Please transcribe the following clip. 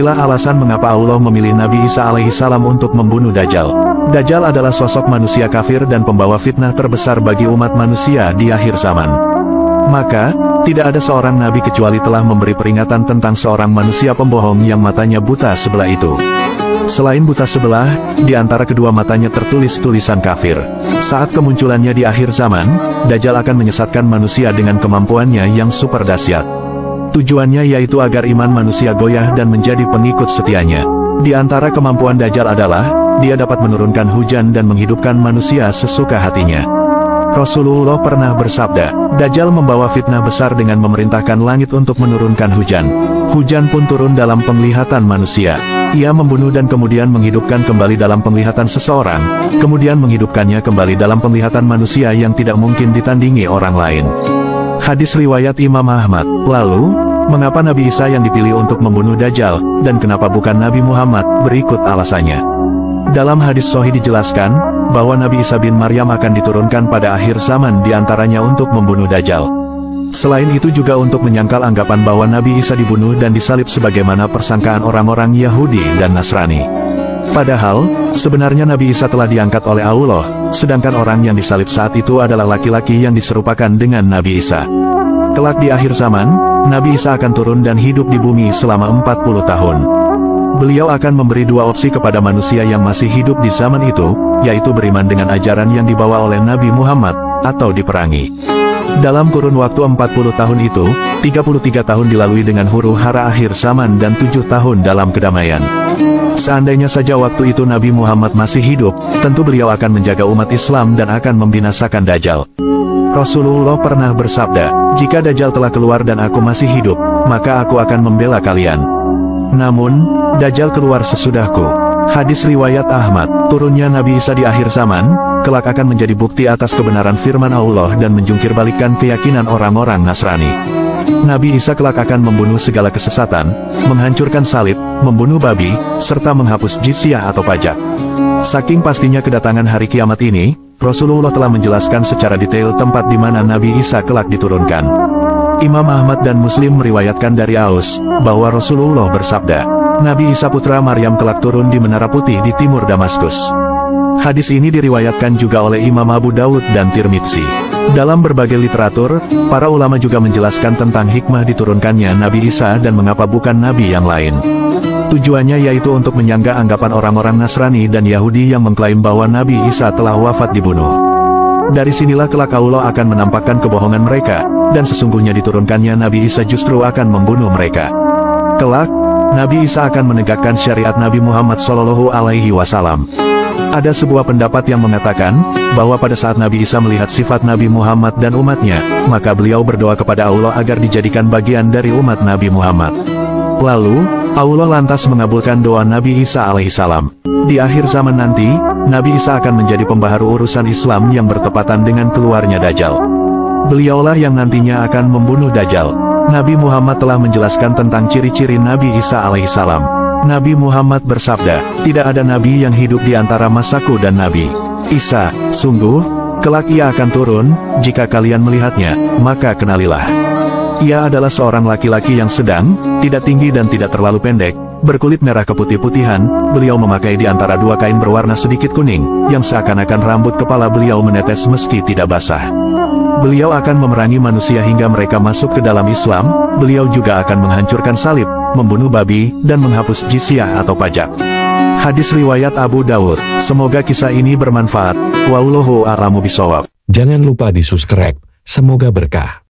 Inilah alasan mengapa Allah memilih Nabi Isa alaihissalam untuk membunuh Dajjal. Dajjal adalah sosok manusia kafir dan pembawa fitnah terbesar bagi umat manusia di akhir zaman. Maka, tidak ada seorang nabi kecuali telah memberi peringatan tentang seorang manusia pembohong yang matanya buta sebelah itu. Selain buta sebelah, di antara kedua matanya tertulis tulisan kafir. Saat kemunculannya di akhir zaman, Dajjal akan menyesatkan manusia dengan kemampuannya yang super dahsyat. Tujuannya yaitu agar iman manusia goyah dan menjadi pengikut setianya. Di antara kemampuan Dajjal adalah, dia dapat menurunkan hujan dan menghidupkan manusia sesuka hatinya. Rasulullah pernah bersabda, Dajjal membawa fitnah besar dengan memerintahkan langit untuk menurunkan hujan. Hujan pun turun dalam penglihatan manusia. Ia membunuh dan kemudian menghidupkan kembali dalam penglihatan seseorang, kemudian menghidupkannya kembali dalam penglihatan manusia yang tidak mungkin ditandingi orang lain. Hadis riwayat Imam Ahmad. Lalu, mengapa Nabi Isa yang dipilih untuk membunuh Dajjal, dan kenapa bukan Nabi Muhammad? Berikut alasannya. Dalam hadis sahih dijelaskan, bahwa Nabi Isa bin Maryam akan diturunkan pada akhir zaman diantaranya untuk membunuh Dajjal. Selain itu juga untuk menyangkal anggapan bahwa Nabi Isa dibunuh dan disalib sebagaimana persangkaan orang-orang Yahudi dan Nasrani. Padahal, sebenarnya Nabi Isa telah diangkat oleh Allah, sedangkan orang yang disalib saat itu adalah laki-laki yang diserupakan dengan Nabi Isa. Kelak di akhir zaman, Nabi Isa akan turun dan hidup di bumi selama 40 tahun. Beliau akan memberi dua opsi kepada manusia yang masih hidup di zaman itu, yaitu beriman dengan ajaran yang dibawa oleh Nabi Muhammad, atau diperangi. Dalam kurun waktu 40 tahun itu, 33 tahun dilalui dengan huru-hara akhir zaman dan 7 tahun dalam kedamaian. Seandainya saja waktu itu Nabi Muhammad masih hidup, tentu beliau akan menjaga umat Islam dan akan membinasakan Dajjal. Rasulullah pernah bersabda, jika Dajjal telah keluar dan aku masih hidup, maka aku akan membela kalian. Namun, Dajjal keluar sesudahku. Hadis riwayat Ahmad. Turunnya Nabi Isa di akhir zaman, kelak akan menjadi bukti atas kebenaran firman Allah dan menjungkir balikkan keyakinan orang-orang Nasrani. Nabi Isa kelak akan membunuh segala kesesatan, menghancurkan salib, membunuh babi, serta menghapus jizyah atau pajak. Saking pastinya kedatangan hari kiamat ini, Rasulullah telah menjelaskan secara detail tempat di mana Nabi Isa kelak diturunkan. Imam Ahmad dan Muslim meriwayatkan dari Aus, bahwa Rasulullah bersabda, Nabi Isa putra Maryam kelak turun di Menara Putih di timur Damaskus. Hadis ini diriwayatkan juga oleh Imam Abu Dawud dan Tirmidzi. Dalam berbagai literatur, para ulama juga menjelaskan tentang hikmah diturunkannya Nabi Isa dan mengapa bukan Nabi yang lain. Tujuannya yaitu untuk menyangga anggapan orang-orang Nasrani dan Yahudi yang mengklaim bahwa Nabi Isa telah wafat dibunuh. Dari sinilah kelak Allah akan menampakkan kebohongan mereka, dan sesungguhnya diturunkannya Nabi Isa justru akan membunuh mereka. Kelak, Nabi Isa akan menegakkan syariat Nabi Muhammad SAW. Ada sebuah pendapat yang mengatakan, bahwa pada saat Nabi Isa melihat sifat Nabi Muhammad dan umatnya, maka beliau berdoa kepada Allah agar dijadikan bagian dari umat Nabi Muhammad. Lalu, Allah lantas mengabulkan doa Nabi Isa alaihissalam. Di akhir zaman nanti, Nabi Isa akan menjadi pembaharu urusan Islam yang bertepatan dengan keluarnya Dajjal. Beliaulah yang nantinya akan membunuh Dajjal. Nabi Muhammad telah menjelaskan tentang ciri-ciri Nabi Isa alaihissalam. Nabi Muhammad bersabda, tidak ada nabi yang hidup di antara masaku dan Nabi Isa. Sungguh, kelak ia akan turun, jika kalian melihatnya, maka kenalilah. Ia adalah seorang laki-laki yang sedang, tidak tinggi dan tidak terlalu pendek, berkulit merah keputih-putihan, beliau memakai di antara dua kain berwarna sedikit kuning, yang seakan-akan rambut kepala beliau menetes meski tidak basah. Beliau akan memerangi manusia hingga mereka masuk ke dalam Islam, beliau juga akan menghancurkan salib, membunuh babi, dan menghapus jizyah atau pajak. Hadis riwayat Abu Dawud. Semoga kisah ini bermanfaat. Wallahu a'lamu bishawab. Jangan lupa di subscribe, semoga berkah.